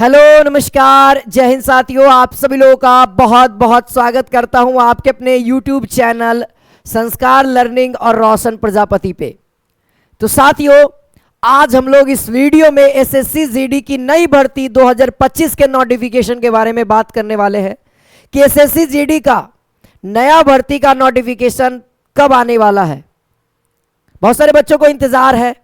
Hello नमस्कार जय हिंद साथियों, आप सभी लोगों का बहुत बहुत स्वागत करता हूं आपके अपने YouTube चैनल संस्कार लर्निंग और रोशन प्रजापति पे। तो साथियों, आज हम लोग इस वीडियो में एसएससी जीडी की नई भर्ती 2025 के नोटिफिकेशन के बारे में बात करने वाले हैं कि एसएससी जीडी का नया भर्ती का नोटिफिकेशन कब आने वाला है। बहुत सारे बच्चों को इंतजार है।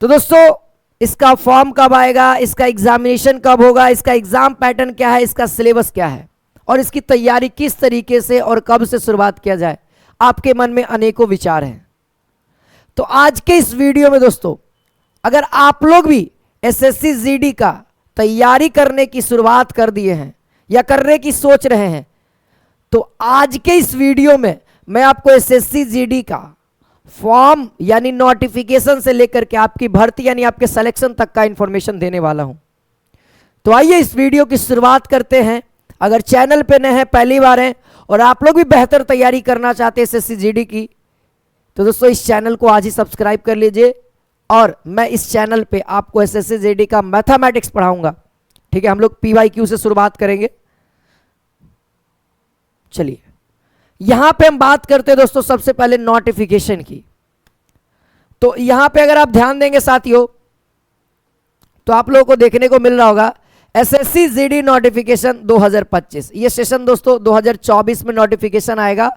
तो दोस्तों, इसका फॉर्म कब आएगा, इसका एग्जामिनेशन कब होगा, इसका एग्जाम पैटर्न क्या है, इसका सिलेबस क्या है और इसकी तैयारी किस तरीके से और कब से शुरुआत किया जाए, आपके मन में अनेकों विचार हैं। तो आज के इस वीडियो में दोस्तों, अगर आप लोग भी एसएससी जीडी का तैयारी करने की शुरुआत कर दिए हैं या करने की सोच रहे हैं, तो आज के इस वीडियो में मैं आपको एसएससी जीडी का फॉर्म यानी नोटिफिकेशन से लेकर के आपकी भर्ती यानी आपके सिलेक्शन तक का इंफॉर्मेशन देने वाला हूं। तो आइए इस वीडियो की शुरुआत करते हैं। अगर चैनल पे नए हैं, पहली बार हैं और आप लोग भी बेहतर तैयारी करना चाहते हैं एसएससी जीडी की, तो दोस्तों इस चैनल को आज ही सब्सक्राइब कर लीजिए। और मैं इस चैनल पे आपको एसएससी जीडी का मैथमेटिक्स पढ़ाऊंगा। ठीक है, हम लोग पीवाईक्यू से शुरुआत करेंगे। चलिए, यहां पे हम बात करते हैं दोस्तों सबसे पहले नोटिफिकेशन की। तो यहां पे अगर आप ध्यान देंगे साथियों, तो आप लोगों को देखने को मिल रहा होगा एसएससी जीडी नोटिफिकेशन 2025। ये सेशन दोस्तों 2024 में नोटिफिकेशन आएगा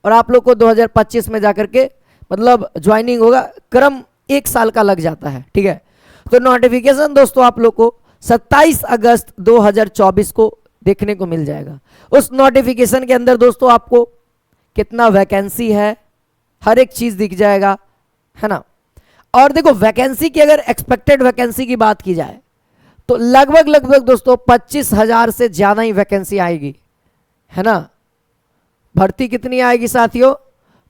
और आप लोग को 2025 में जाकर के मतलब ज्वाइनिंग होगा। क्रम 1 साल का लग जाता है। ठीक है, तो नोटिफिकेशन दोस्तों आप लोग को 27 अगस्त 2024 को देखने को मिल जाएगा। उस नोटिफिकेशन के अंदर दोस्तों आपको कितना वैकेंसी है, हर एक चीज दिख जाएगा, है ना। और देखो, वैकेंसी की अगर एक्सपेक्टेड वैकेंसी की बात की जाए तो लगभग दोस्तों 25,000 से ज्यादा ही वैकेंसी आएगी, है ना। भर्ती कितनी आएगी साथियों?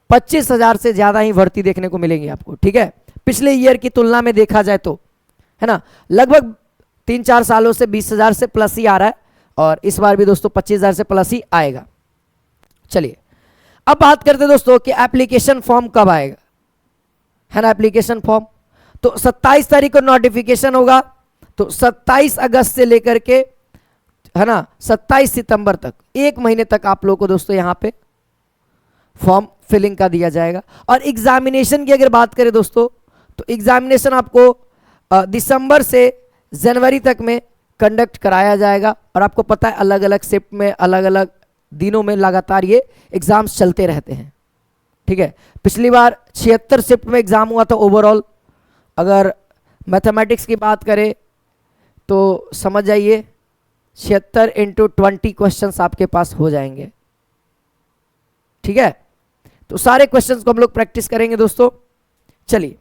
25,000 से ज्यादा ही भर्ती देखने को मिलेंगी आपको। ठीक है, पिछले ईयर की तुलना में देखा जाए तो, है ना, लगभग 3-4 सालों से 20,000 से प्लस ही आ रहा है और इस बार भी दोस्तों 25,000 से प्लस ही आएगा। चलिए, अब बात करते हैं दोस्तों कि एप्लीकेशन फॉर्म कब आएगा, है ना। एप्लीकेशन फॉर्म तो 27 तारीख को नोटिफिकेशन होगा, तो 27 अगस्त से लेकर के, है ना, 27 सितंबर तक, 1 महीने तक आप लोगों को दोस्तों यहां पे फॉर्म फिलिंग का दिया जाएगा। और एग्जामिनेशन की अगर बात करें दोस्तों, तो एग्जामिनेशन आपको दिसंबर से जनवरी तक में कंडक्ट कराया जाएगा। और आपको पता है अलग अलग शिफ्ट में, अलग अलग दिनों में लगातार ये एग्जाम्स चलते रहते हैं। ठीक है, पिछली बार 76 शिफ्ट में एग्जाम हुआ था ओवरऑल। अगर मैथमेटिक्स की बात करें तो समझ जाइए 76 × 20 क्वेश्चंस आपके पास हो जाएंगे। ठीक है, तो सारे क्वेश्चंस को हम लोग प्रैक्टिस करेंगे दोस्तों। चलिए,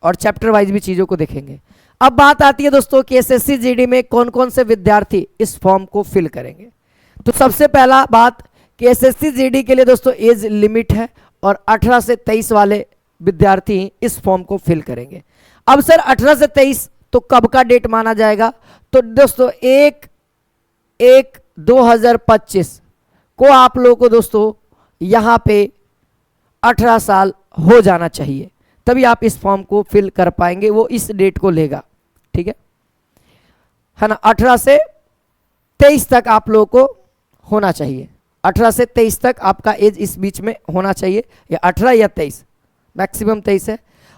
और चैप्टर वाइज भी चीज़ों को देखेंगे। अब बात आती है दोस्तों कि एसएससी जीडी में कौन कौन से विद्यार्थी इस फॉर्म को फिल करेंगे। तो सबसे पहला बात कि एसएससी जीडी के लिए दोस्तों एज लिमिट है और 18 से 23 वाले विद्यार्थी इस फॉर्म को फिल करेंगे। अब सर 18 से 23 तो कब का डेट माना जाएगा? तो दोस्तों 1/1/2025 को आप लोगों को दोस्तों यहां पे 18 साल हो जाना चाहिए, तभी आप इस फॉर्म को फिल कर पाएंगे। वो इस डेट को लेगा। ठीक है ना। 18 से 23 तक आप लोगों को होना चाहिए। 18 से 23 तक आपका एज इस बीच में होना चाहिए, या 18 या 23, मैक्सिमम 23 है।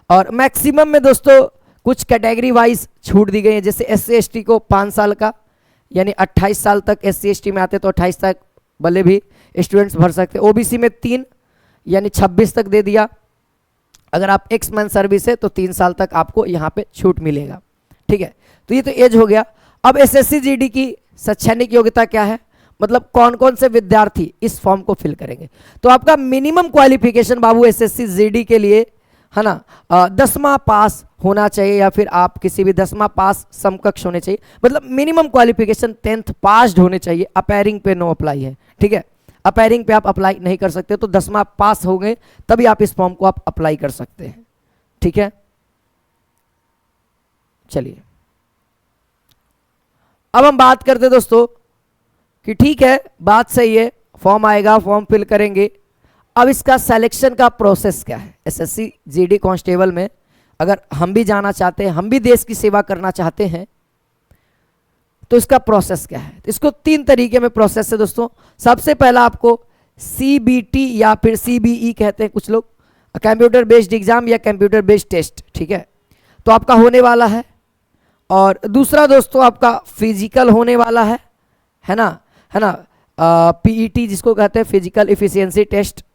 और मैक्सिमम में दोस्तों कुछ कैटेगरी वाइज छूट दी गई है। जैसे SC ST को 5 साल का यानी 28 साल तक SC ST में आते तो 28 तक भले भी स्टूडेंट्स भर सकते। OBC में 3 यानी 26 तक दे दिया। अगर आप एक्स-मैन सर्विस है तो 3 साल तक आपको यहाँ पे छूट मिलेगा। ठीक है, तो ये तो एज हो गया। अब एसएससी जीडी की शैक्षणिक योग्यता क्या है, मतलब कौन कौन से विद्यार्थी इस फॉर्म को फिल करेंगे। तो आपका मिनिमम क्वालिफिकेशन बाबू एसएससी जीडी के लिए, है ना, 10वां पास होना चाहिए या फिर आप किसी भी 10वां पास समकक्ष होने चाहिए। मतलब मिनिमम क्वालिफिकेशन 10th पास्ड होने चाहिए। अपेयरिंग पे नो अप्लाई है। ठीक है, अपेयरिंग पे आप अप्लाई नहीं कर सकते, तो 10वां पास हो गए तभी आप इस फॉर्म को आप अप्लाई कर सकते हैं। ठीक है, चलिए अब हम बात करते दोस्तों कि ठीक है, बात सही है, फॉर्म आएगा, फॉर्म फिल करेंगे। अब इसका सिलेक्शन का प्रोसेस क्या है एसएससी जीडी कांस्टेबल में, अगर हम भी जाना चाहते हैं, हम भी देश की सेवा करना चाहते हैं, तो इसका प्रोसेस क्या है? तो इसको 3 तरीके में प्रोसेस है दोस्तों। सबसे पहला आपको CBT या फिर CBE कहते हैं कुछ लोग, कंप्यूटर बेस्ड एग्जाम या कंप्यूटर बेस्ड टेस्ट, ठीक है, तो आपका होने वाला है। और दूसरा दोस्तों आपका फिजिकल होने वाला है ना, PET जिसको कहते हैं फिजिकल इफिशियंसी टेस्ट,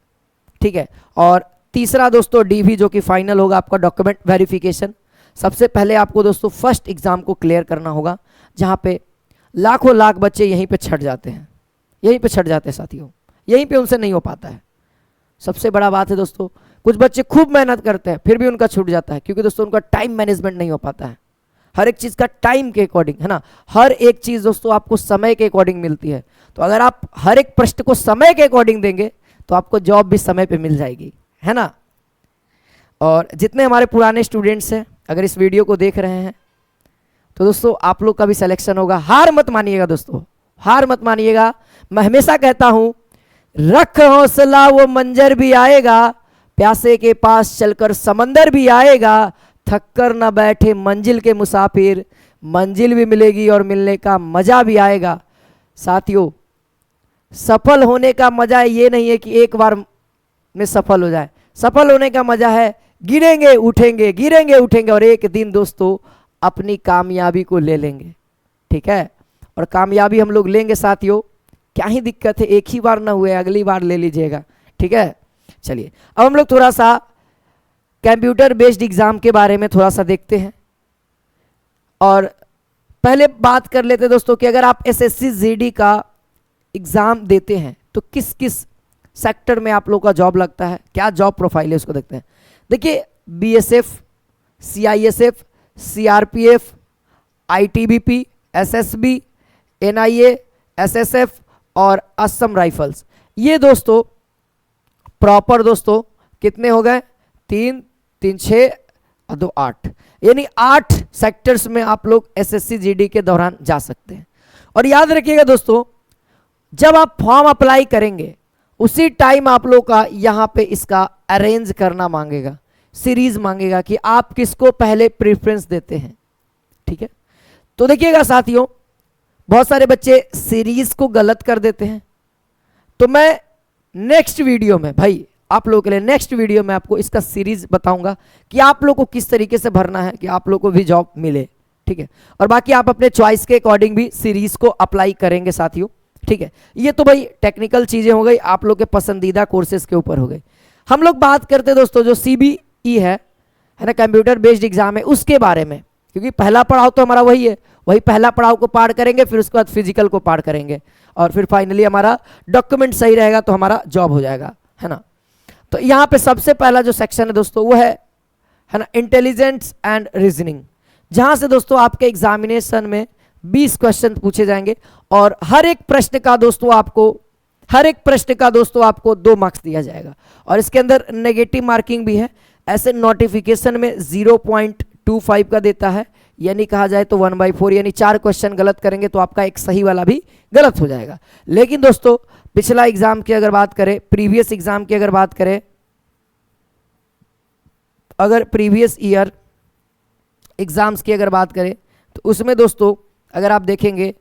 ठीक है। और तीसरा दोस्तों DV जो कि फाइनल होगा आपका डॉक्यूमेंट वेरिफिकेशन। सबसे पहले आपको दोस्तों फर्स्ट एग्जाम को क्लियर करना होगा, जहाँ पे लाखों लाख बच्चे यहीं पे छट जाते हैं, यहीं पे छट जाते हैं साथियों, यहीं पे उनसे नहीं हो पाता है। सबसे बड़ा बात है दोस्तों, कुछ बच्चे खूब मेहनत करते हैं फिर भी उनका छूट जाता है, क्योंकि दोस्तों उनका टाइम मैनेजमेंट नहीं हो पाता है। हर एक चीज़ का टाइम के अकॉर्डिंग, है ना, हर एक चीज़ दोस्तों आपको समय के अकॉर्डिंग मिलती है। तो अगर आप हर एक प्रश्न को समय के अकॉर्डिंग देंगे तो आपको जॉब भी समय पे मिल जाएगी, है ना। और जितने हमारे पुराने स्टूडेंट्स हैं अगर इस वीडियो को देख रहे हैं तो दोस्तों आप लोग का भी सिलेक्शन होगा। हार मत मानिएगा दोस्तों, हार मत मानिएगा। मैं हमेशा कहता हूं, रख हौसला वो मंजर भी आएगा, प्यासे के पास चलकर समंदर भी आएगा, थक कर न बैठे मंजिल के मुसाफिर, मंजिल भी मिलेगी और मिलने का मजा भी आएगा। साथियों, सफल होने का मजा ये नहीं है कि एक बार में सफल हो जाए, सफल होने का मजा है गिरेंगे उठेंगे, गिरेंगे उठेंगे और एक दिन दोस्तों अपनी कामयाबी को ले लेंगे, ठीक है। और कामयाबी हम लोग लेंगे साथियों, क्या ही दिक्कत है, एक ही बार ना हुए, अगली बार ले लीजिएगा, ठीक है। चलिए अब हम लोग थोड़ा सा कंप्यूटर बेस्ड एग्जाम के बारे में थोड़ा सा देखते हैं। और पहले बात कर लेते हैं दोस्तों कि अगर आप SSC GD का एग्जाम देते हैं तो किस किस सेक्टर में आप लोग का जॉब लगता है, क्या जॉब प्रोफाइल है उसको देखते हैं। देखिए BSF, CISF, CRPF, ITBP, SSB, NIA, SSF और असम राइफल्स, ये दोस्तों प्रॉपर दोस्तों कितने हो गए, 3, 3, 6 और 2, 8, यानी 8 सेक्टर्स में आप लोग SSC GD के दौरान जा सकते हैं। और याद रखिएगा दोस्तों, जब आप फॉर्म अप्लाई करेंगे उसी टाइम आप लोग का यहाँ पे इसका अरेंज करना मांगेगा, सीरीज मांगेगा कि आप किसको पहले प्रेफरेंस देते हैं, ठीक है। तो देखिएगा साथियों, बहुत सारे बच्चे सीरीज को गलत कर देते हैं। तो मैं नेक्स्ट वीडियो में भाई आप लोगों के लिए नेक्स्ट वीडियो में आपको इसका सीरीज बताऊंगा कि आप लोग को किस तरीके से भरना है कि आप लोग को भी जॉब मिले, ठीक है। और बाकी आप अपने चॉइस के अकॉर्डिंग भी सीरीज को अप्लाई करेंगे साथियों, ठीक है। ये तो भाई टेक्निकल चीजें हो गई, आप लोग के पसंदीदा कोर्सेज के ऊपर हो गई। हम लोग बात करते दोस्तों जो CBE है ना, कंप्यूटर बेस्ड एग्जाम है, उसके बारे में, क्योंकि पहला पड़ाव तो हमारा वही है, वही पहला पड़ाव को पार करेंगे, फिर उसके बाद फिजिकल को पार करेंगे और फिर फाइनली हमारा डॉक्यूमेंट सही रहेगा तो हमारा जॉब हो जाएगा, है ना। तो यहाँ पे सबसे पहला जो सेक्शन है दोस्तों वो है ना, इंटेलिजेंस एंड रीजनिंग, जहाँ से दोस्तों आपके एग्जामिनेशन में 20 क्वेश्चन पूछे जाएंगे और हर एक प्रश्न का दोस्तों आपको 2 मार्क्स दिया जाएगा। और इसके अंदर नेगेटिव मार्किंग भी है, ऐसे नोटिफिकेशन में 0.25 का देता है, यानी कहा जाए तो 1/4, यानी 4 क्वेश्चन गलत करेंगे तो आपका एक सही वाला भी गलत हो जाएगा। लेकिन दोस्तों पिछला एग्जाम की अगर बात करें, प्रीवियस एग्जाम की अगर बात करें, अगर प्रीवियस ईयर एग्जाम्स की अगर बात करें तो उसमें दोस्तों अगर आप देखेंगे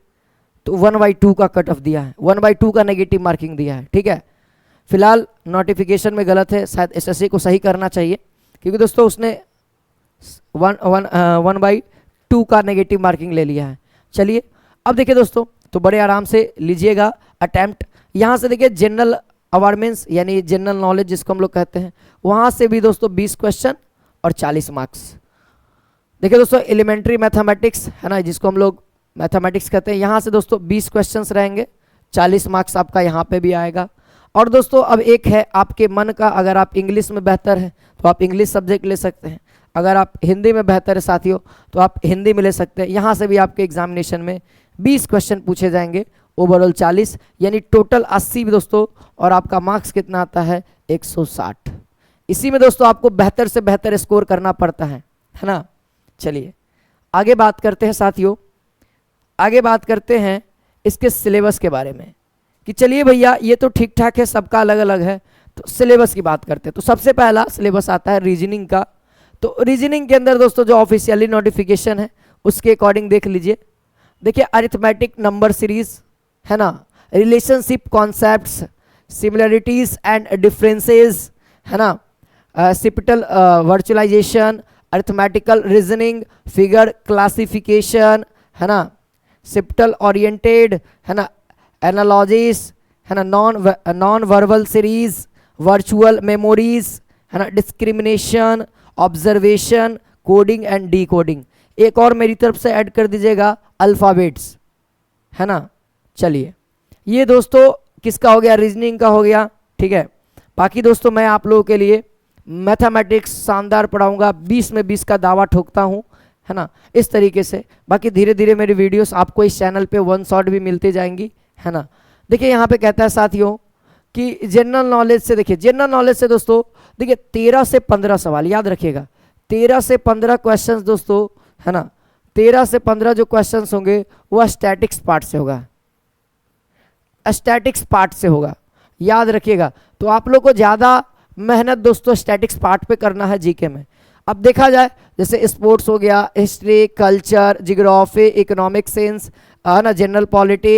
तो 1/2 का कट ऑफ दिया है, 1/2 का नेगेटिव मार्किंग दिया है, ठीक है। फिलहाल नोटिफिकेशन में गलत है, शायद SSC को सही करना चाहिए, क्योंकि दोस्तों उसने 1/2 का नेगेटिव मार्किंग ले लिया है। चलिए अब देखिए दोस्तों, तो बड़े आराम से लीजिएगा अटैम्प्ट। यहाँ से देखिए जनरल अवेयरनेस यानी जनरल नॉलेज जिसको हम लोग कहते हैं, वहाँ से भी दोस्तों 20 क्वेश्चन और 40 मार्क्स। देखिए दोस्तों एलिमेंट्री मैथमेटिक्स है ना, जिसको हम लोग मैथमेटिक्स कहते हैं, यहाँ से दोस्तों 20 क्वेश्चंस रहेंगे, 40 मार्क्स आपका यहाँ पे भी आएगा। और दोस्तों अब एक है आपके मन का, अगर आप इंग्लिश में बेहतर है तो आप इंग्लिश सब्जेक्ट ले सकते हैं, अगर आप हिंदी में बेहतर है साथियों तो आप हिंदी में ले सकते हैं। यहाँ से भी आपके एग्जामिनेशन में 20 क्वेश्चन पूछे जाएंगे, ओवरऑल 40, यानी टोटल 80 भी दोस्तों, और आपका मार्क्स कितना आता है 160। इसी में दोस्तों आपको बेहतर से बेहतर स्कोर करना पड़ता है ना। चलिए आगे बात करते हैं साथियों, आगे बात करते हैं इसके सिलेबस के बारे में कि चलिए भैया ये तो ठीक ठाक है, सबका अलग अलग है, तो सिलेबस की बात करते हैं। तो सबसे पहला सिलेबस आता है रीजनिंग का। तो रीजनिंग के अंदर दोस्तों जो ऑफिशियली नोटिफिकेशन है उसके अकॉर्डिंग देख लीजिए, देखिए अरिथमेटिक नंबर सीरीज है ना, relationship concepts, similarities and differences है ना, spatial virtualization, arithmetical reasoning, figure classification है ना, सिप्टल ओरिएंटेड है ना, एनालॉजीज है ना, non verbal series, virtual memories है ना, discrimination, observation, coding and decoding. एक और मेरी तरफ से ऐड कर दीजिएगा अल्फ़ाबेट्स है ना। चलिए ये दोस्तों किसका हो गया, रीजनिंग का हो गया, ठीक है। बाकी दोस्तों मैं आप लोगों के लिए मैथमेटिक्स शानदार पढ़ाऊंगा, 20 में 20 का दावा ठोकता हूं है ना, इस तरीके से। बाकी धीरे धीरे मेरी वीडियोस आपको इस चैनल पे वन शॉट भी मिलती जाएंगी है ना। देखिए यहाँ पे कहता है साथियों कि जनरल नॉलेज से, देखिए जनरल नॉलेज से दोस्तों देखिए 13 से 15 सवाल याद रखिएगा, 13 से 15 क्वेश्चंस दोस्तों है ना, 13 से 15 जो क्वेश्चंस होंगे वह स्टैटिक्स पार्ट से होगा, स्टैटिक्स पार्ट से होगा, याद रखिएगा। तो आप लोग को ज़्यादा मेहनत दोस्तों स्टैटिक्स पार्ट पे करना है जीके में। अब देखा जाए जैसे स्पोर्ट्स हो गया, history, culture, geography, economic science है ना, जनरल पॉलिटी,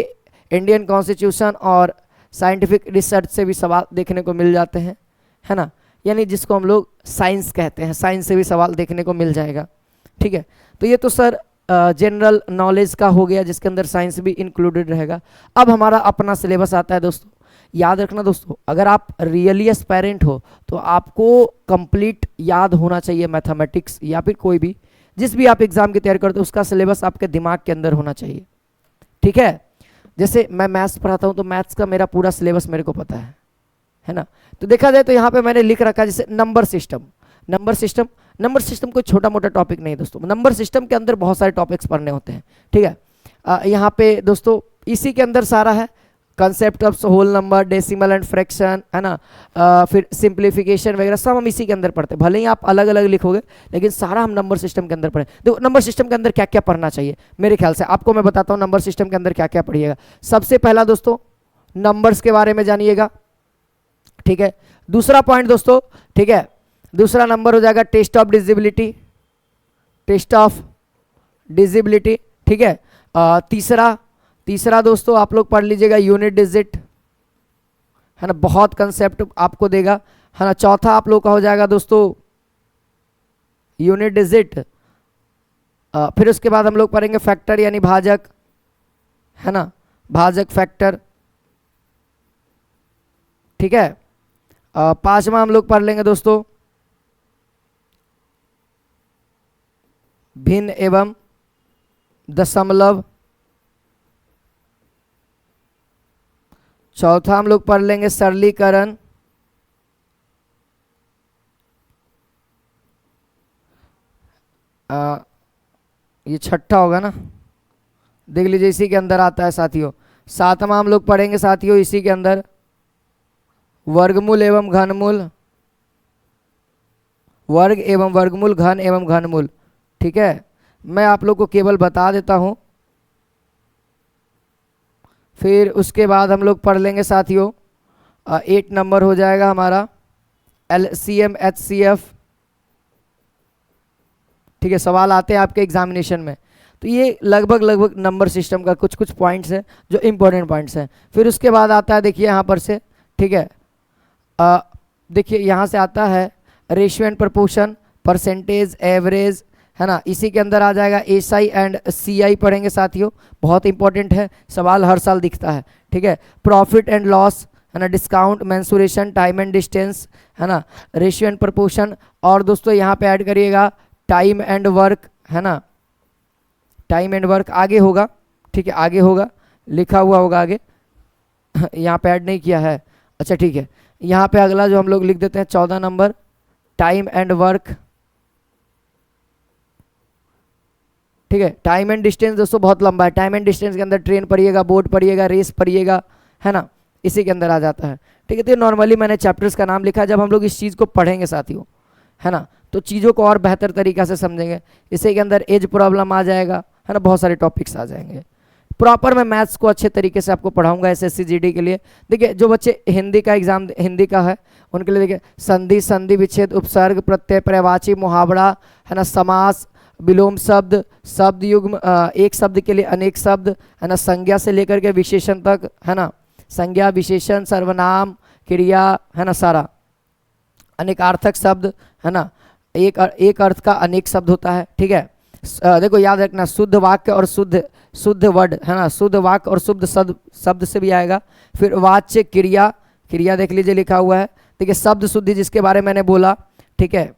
इंडियन कॉन्स्टिट्यूशन और साइंटिफिक रिसर्च से भी सवाल देखने को मिल जाते हैं है ना, यानी जिसको हम लोग साइंस कहते हैं, साइंस से भी सवाल देखने को मिल जाएगा, ठीक है। तो ये तो सर जनरल नॉलेज का हो गया जिसके अंदर साइंस भी इंक्लूडेड रहेगा। अब हमारा अपना सिलेबस आता है दोस्तों। याद रखना दोस्तों, अगर आप रियली एस्पायरेंट हो तो आपको कंप्लीट याद होना चाहिए मैथमेटिक्स, या फिर कोई भी जिस भी आप एग्जाम की तैयारी करते हो उसका सिलेबस आपके दिमाग के अंदर होना चाहिए, ठीक है। जैसे मैं मैथ्स पढ़ाता हूँ तो मैथ्स का मेरा पूरा सिलेबस मेरे को पता है ना। तो देखा जाए तो यहाँ पे मैंने लिख रखा है जैसे नंबर सिस्टम, नंबर सिस्टम कोई छोटा मोटा टॉपिक नहीं दोस्तों, नंबर सिस्टम के अंदर बहुत सारे टॉपिक्स पढ़ने होते हैं, ठीक है। यहाँ पे दोस्तों इसी के अंदर सारा है, concept of whole number, decimal and fraction है ना, फिर सिंप्लीफिकेशन वगैरह सब हम इसी के अंदर पढ़ते हैं। भले ही आप अलग अलग लिखोगे लेकिन सारा हम नंबर सिस्टम के अंदर पढ़े। देखो नंबर सिस्टम के अंदर क्या क्या पढ़ना चाहिए, मेरे ख्याल से आपको मैं बताता हूँ नंबर सिस्टम के अंदर क्या क्या पढ़िएगा। सबसे पहला दोस्तों नंबर्स के बारे में जानिएगा, ठीक है। दूसरा पॉइंट दोस्तों, ठीक है, दूसरा नंबर हो जाएगा टेस्ट ऑफ डिजिबिलिटी, टेस्ट ऑफ डिजिबिलिटी, ठीक है। तीसरा दोस्तों आप लोग पढ़ लीजिएगा यूनिट डिजिट है ना, बहुत कंसेप्ट आपको देगा है ना। चौथा आप लोग का हो जाएगा दोस्तों यूनिट डिजिट, फिर उसके बाद हम लोग पढ़ेंगे फैक्टर यानी भाजक है ना, भाजक फैक्टर, ठीक है। पांचवा हम लोग पढ़ लेंगे दोस्तों भिन्न एवं दशमलव, चौथा हम लोग पढ़ लेंगे सरलीकरण, ये छठा होगा ना, देख लीजिए इसी के अंदर आता है साथियों। सातवां हम लोग पढ़ेंगे साथियों इसी के अंदर वर्गमूल एवं घनमूल, वर्ग एवं वर्गमूल, घन एवं घनमूल, ठीक है। मैं आप लोग को केवल बता देता हूं। फिर उसके बाद हम लोग पढ़ लेंगे साथियों 8 नंबर हो जाएगा हमारा LCM HCF, ठीक है। सवाल आते हैं आपके एग्जामिनेशन में, तो ये लगभग नंबर सिस्टम का कुछ कुछ पॉइंट्स हैं जो इंपॉर्टेंट पॉइंट्स हैं। फिर उसके बाद आता है देखिए यहाँ पर से, ठीक है, देखिए यहाँ से आता है ratio and proportion, percentage, average है ना। इसी के अंदर आ जाएगा SI एंड CI पढ़ेंगे साथियों, बहुत इंपॉर्टेंट है, सवाल हर साल दिखता है, ठीक है। प्रॉफिट एंड लॉस है ना, discount, mensuration, time and distance है ना, रेशियो एंड प्रपोर्शन, और दोस्तों यहाँ पे ऐड करिएगा टाइम एंड वर्क है ना, टाइम एंड वर्क आगे होगा, ठीक है, आगे होगा, लिखा हुआ होगा आगे, यहाँ पे ऐड नहीं किया है, अच्छा ठीक है। यहाँ पे अगला जो हम लोग लिख देते हैं 14 नंबर टाइम एंड वर्क, ठीक है। टाइम एंड डिस्टेंस दोस्तों बहुत लंबा है, टाइम एंड डिस्टेंस के अंदर ट्रेन पढ़िएगा, बोट पढ़िएगा, रेस पढ़िएगा है ना, इसी के अंदर आ जाता है, ठीक है। तो नॉर्मली मैंने चैप्टर्स का नाम लिखा है, जब हम लोग इस चीज़ को पढ़ेंगे साथियों है ना तो चीज़ों को और बेहतर तरीक़ा से समझेंगे। इसी के अंदर एज प्रॉब्लम आ जाएगा है ना, बहुत सारे टॉपिक्स आ जाएंगे। प्रॉपर मैं मैथ्स को अच्छे तरीके से आपको पढ़ाऊंगा SSC GD के लिए। देखिए जो बच्चे हिंदी का एग्जाम हिंदी का है उनके लिए देखिए संधि, संधि विच्छेद, उपसर्ग, प्रत्यय, पर्यायवाची, मुहावरा है ना, समास, विलोम शब्द, शब्द युग्म, एक शब्द के लिए अनेक शब्द, है ना, संज्ञा से लेकर के विशेषण तक, है ना, संज्ञा, विशेषण, सर्वनाम, क्रिया, है ना, सारा। अनेकार्थक शब्द, है ना, एक अर्थ का अनेक शब्द होता है, ठीक है। देखो याद रखना, शुद्ध वाक्य और शुद्ध वर्ड, है ना, शुद्ध वाक्य और शुद्ध शब्द से भी आएगा। फिर वाच्य, क्रिया, क्रिया देख लीजिए लिखा हुआ है, देखिए शब्द शुद्धि जिसके बारे में मैंने बोला, ठीक है।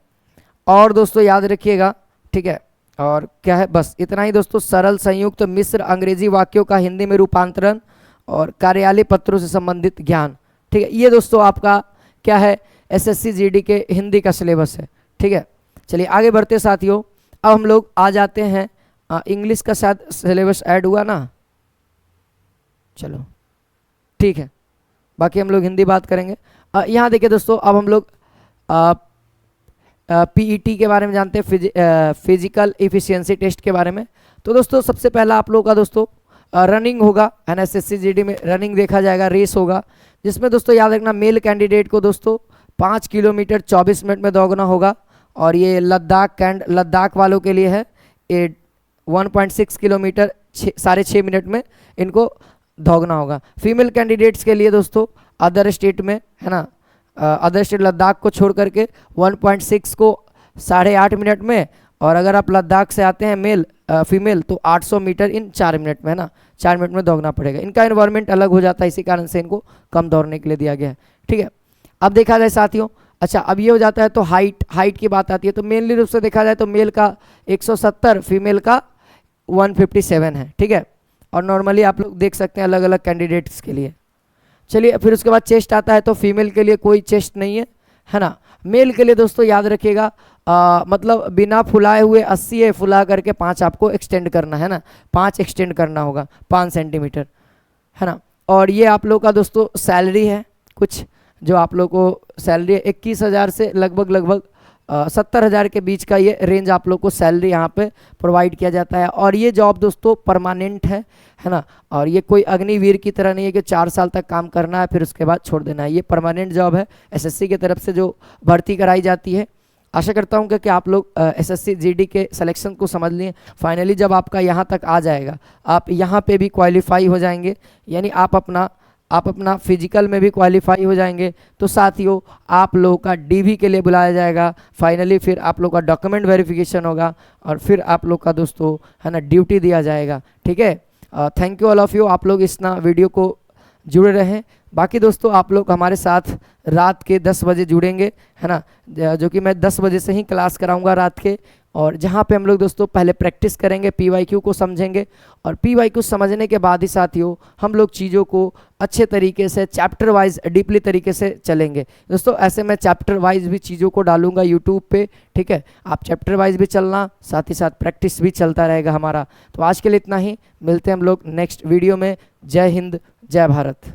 और दोस्तों याद रखिएगा, ठीक है, और क्या है, बस इतना ही दोस्तों। सरल, संयुक्त, मिश्र, अंग्रेजी वाक्यों का हिंदी में रूपांतरण और कार्यालय पत्रों से संबंधित ज्ञान, ठीक है। ये दोस्तों आपका क्या है, एसएससी जीडी के हिंदी का सिलेबस है, ठीक है। चलिए आगे बढ़ते साथियों, अब हम लोग आ जाते हैं इंग्लिश का शायद सिलेबस ऐड हुआ ना, चलो ठीक है, बाकी हम लोग हिंदी बात करेंगे। यहाँ देखिए दोस्तों, अब हम लोग पीईटी के बारे में जानते हैं, फिजिकल इफिशियंसी टेस्ट के बारे में। तो दोस्तों सबसे पहला आप लोगों का दोस्तों रनिंग होगा, एसएससी जीडी में रनिंग देखा जाएगा, रेस होगा, जिसमें दोस्तों याद रखना मेल कैंडिडेट को दोस्तों 5 किलोमीटर 24 मिनट में दौड़ना होगा। और ये लद्दाख वालों के लिए है, ये 1.6 किलोमीटर 6.5 मिनट में इनको दौड़ना होगा। फीमेल कैंडिडेट्स के लिए दोस्तों अदर स्टेट में, है ना, अदर स्टेट लद्दाख को छोड़ करके 1.6 को 8.5 मिनट में, और अगर आप लद्दाख से आते हैं फीमेल तो 800 मीटर इन 4 मिनट में, है ना, 4 मिनट में दौड़ना पड़ेगा। इनका एनवायरनमेंट अलग हो जाता है, इसी कारण से इनको कम दौड़ने के लिए दिया गया है, ठीक है। अब देखा जाए साथियों, अच्छा अब ये हो जाता है तो हाइट की बात आती है, तो मेनली रूप से देखा जाए तो मेल का 170, फीमेल का 157 है, ठीक है। और नॉर्मली आप लोग देख सकते हैं अलग अलग कैंडिडेट्स के लिए। चलिए फिर उसके बाद चेस्ट आता है, तो फीमेल के लिए कोई चेस्ट नहीं है ना। मेल के लिए दोस्तों याद रखिएगा, मतलब बिना फुलाए हुए 80 है, फुला करके 5 आपको एक्सटेंड करना है ना, 5 एक्सटेंड करना होगा 5 सेंटीमीटर, है ना। और ये आप लोग का दोस्तों सैलरी है, कुछ जो आप लोग को सैलरी 21,000 से लगभग 70,000 के बीच का ये रेंज आप लोग को सैलरी यहाँ पे प्रोवाइड किया जाता है। और ये जॉब दोस्तों परमानेंट है ना, और ये कोई अग्निवीर की तरह नहीं है कि 4 साल तक काम करना है फिर उसके बाद छोड़ देना है। ये परमानेंट जॉब है, एसएससी की तरफ से जो भर्ती कराई जाती है। आशा करता हूँ कि आप लोग एसएससी जीडी के सिलेक्शन को समझ लिए। फाइनली जब आपका यहाँ तक आ जाएगा, आप यहाँ पे भी क्वालिफाई हो जाएंगे, यानी आप अपना फिजिकल में भी क्वालिफाई हो जाएंगे, तो साथियों आप लोगों का डीवी के लिए बुलाया जाएगा। फाइनली फिर आप लोग का डॉक्यूमेंट वेरिफिकेशन होगा, और फिर आप लोग का दोस्तों, है ना, ड्यूटी दिया जाएगा, ठीक है। Thank you all of you, आप लोग इस ना वीडियो को जुड़े रहें। बाकी दोस्तों आप लोग हमारे साथ रात के 10 बजे जुड़ेंगे, है ना, जो कि मैं 10 बजे से ही क्लास कराऊंगा रात के, और जहाँ पे हम लोग दोस्तों पहले प्रैक्टिस करेंगे, पीवाईक्यू को समझेंगे, और पीवाईक्यू समझने के बाद ही साथियों हम लोग चीज़ों को अच्छे तरीके से चैप्टर वाइज डीपली तरीके से चलेंगे। दोस्तों ऐसे मैं चैप्टर वाइज भी चीज़ों को डालूंगा यूट्यूब पे, ठीक है। आप चैप्टर वाइज भी चलना, साथ ही साथ प्रैक्टिस भी चलता रहेगा हमारा। तो आज के लिए इतना ही, मिलते हैं हम लोग नेक्स्ट वीडियो में। जय हिंद, जय भारत।